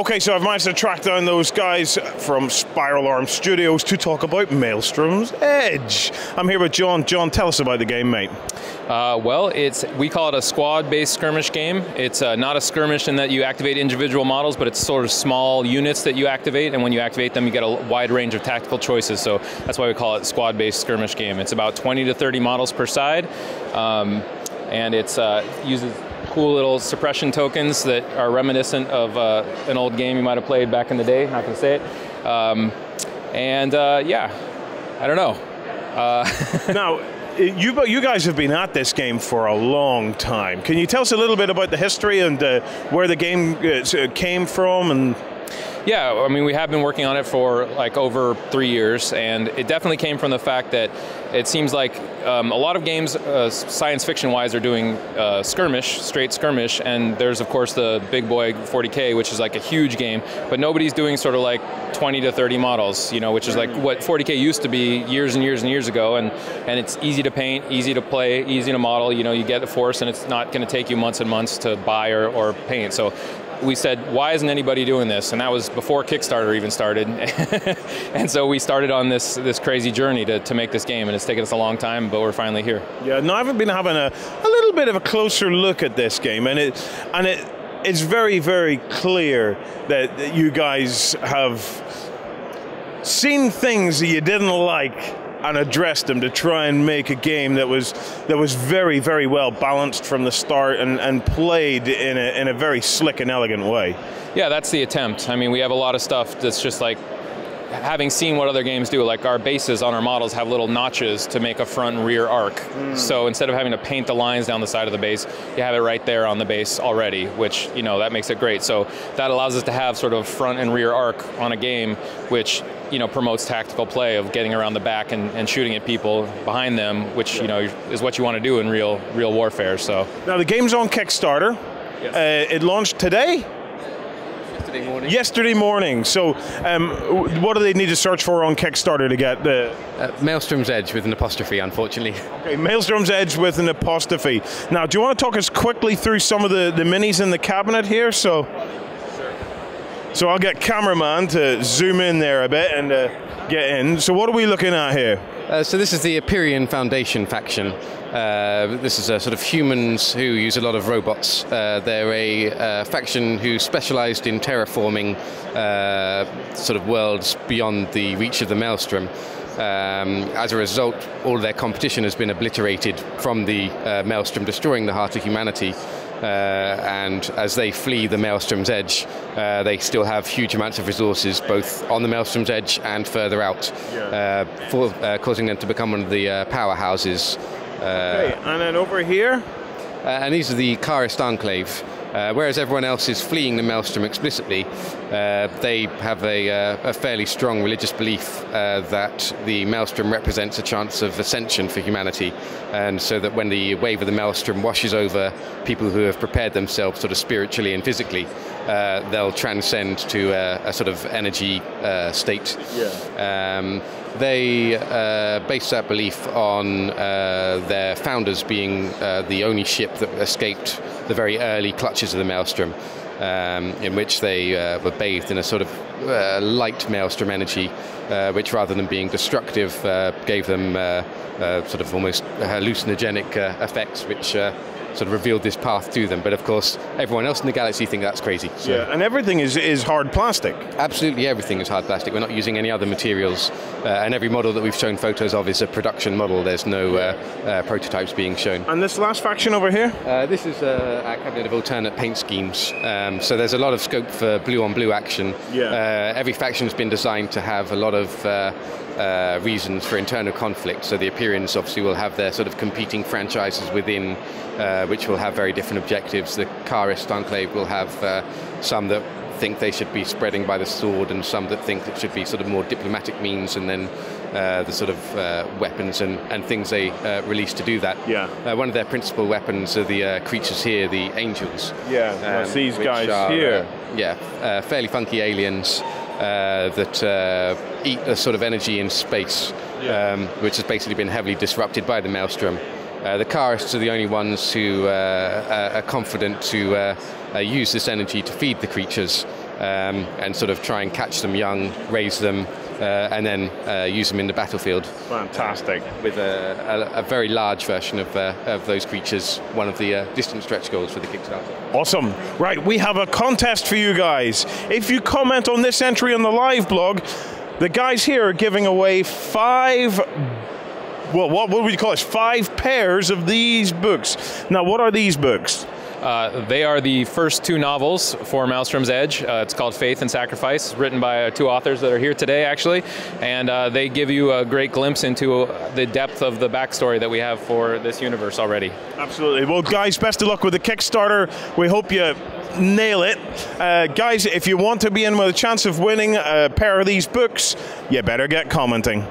Okay, so I've managed to track down those guys from Spiral Arm Studios to talk about Maelstrom's Edge. I'm here with John. John, tell us about the game, mate. Well, we call it a squad-based skirmish game. It's not a skirmish in that you activate individual models, but it's sort of small units that you activate, and when you activate them, you get a wide range of tactical choices, so that's why we call it squad-based skirmish game. It's about 20 to 30 models per side, and it uses cool little suppression tokens that are reminiscent of an old game you might have played back in the day, not going to say it. Yeah, I don't know. Now, you guys have been at this game for a long time. Can you tell us a little bit about the history and where the game came from? And yeah, I mean, we have been working on it for like over 3 years, and it definitely came from the fact that it seems like a lot of games, science fiction-wise, are doing skirmish, straight skirmish, and there's, of course, the big boy 40K, which is like a huge game, but nobody's doing sort of like 20 to 30 models, you know, which is like what 40K used to be years and years and years ago, and it's easy to paint, easy to play, easy to model, you know, you get the force, and it's not going to take you months and months to buy or paint. So we said, why isn't anybody doing this? And that was before Kickstarter even started. And so we started on this crazy journey to make this game, and it's taken us a long time, but we're finally here. Yeah, no, I've been having a little bit of a closer look at this game, and it's very, very clear that you guys have seen things that you didn't like and addressed them to try and make a game that was very, very well balanced from the start and played in a very slick and elegant way. Yeah, that's the attempt. I mean, we have a lot of stuff that's just like, having seen what other games do, like our bases on our models have little notches to make a front and rear arc. So instead of having to paint the lines down the side of the base, you have it right there on the base already, which, you know, that makes it great. So that allows us to have sort of front and rear arc on a game, which, you know, promotes tactical play of getting around the back and shooting at people behind them, which, you know, is what you want to do in real warfare. So now the game's on Kickstarter. Yes. It launched today? Yesterday morning. So what do they need to search for on Kickstarter to get the... Maelstrom's Edge with an apostrophe, unfortunately. Okay, Maelstrom's Edge with an apostrophe. Now, do you want to talk us quickly through some of the minis in the cabinet here? So I'll get cameraman to zoom in there a bit and get in. So what are we looking at here? So this is the Empyrean Foundation faction. This is sort of humans who use a lot of robots. They're a faction who specialized in terraforming sort of worlds beyond the reach of the Maelstrom. As a result, all of their competition has been obliterated from the Maelstrom, destroying the heart of humanity. And as they flee the Maelstrom's Edge, they still have huge amounts of resources, both on the Maelstrom's Edge and further out, causing them to become one of the powerhouses. Okay, and then over here? And these are the Karist Enclave. Whereas everyone else is fleeing the Maelstrom explicitly, they have a fairly strong religious belief that the Maelstrom represents a chance of ascension for humanity, and so that when the wave of the Maelstrom washes over people who have prepared themselves sort of spiritually and physically, they'll transcend to a sort of energy state. Yeah. They base that belief on their founders being the only ship that escaped the very early clutches of the Maelstrom, in which they were bathed in a sort of light Maelstrom energy, which rather than being destructive gave them sort of almost hallucinogenic effects, which sort of revealed this path to them. But of course, everyone else in the galaxy think that's crazy. So. Yeah, and everything is hard plastic. Absolutely everything is hard plastic. We're not using any other materials, and every model that we've shown photos of is a production model. There's no prototypes being shown. And this last faction over here? This is our cabinet of alternate paint schemes. So there's a lot of scope for blue on blue action. Yeah. Every faction has been designed to have a lot of reasons for internal conflict. So the Empyreans obviously will have their sort of competing franchises within, which will have very different objectives. The Karist Enclave will have some that think they should be spreading by the sword, and some that think it should be sort of more diplomatic means, and then the sort of weapons and things they release to do that. Yeah. One of their principal weapons are the creatures here, the angels. Yeah, these guys are, here. Fairly funky aliens that eat a sort of energy in space, which has basically been heavily disrupted by the Maelstrom. The Karists are the only ones who are confident to use this energy to feed the creatures, and sort of try and catch them young, raise them, and then use them in the battlefield. Fantastic. With a very large version of those creatures, one of the distant stretch goals for the Kickstarter. Awesome. Right, we have a contest for you guys. If you comment on this entry on the live blog, the guys here are giving away 5, well, what would you call it? 5 pairs of these books. Now, what are these books? They are the first 2 novels for Maelstrom's Edge. It's called Faith and Sacrifice, written by 2 authors that are here today, actually. And they give you a great glimpse into the depth of the backstory that we have for this universe already. Absolutely. Well, guys, best of luck with the Kickstarter. We hope you nail it. Guys, if you want to be in with a chance of winning a pair of these books, you better get commenting.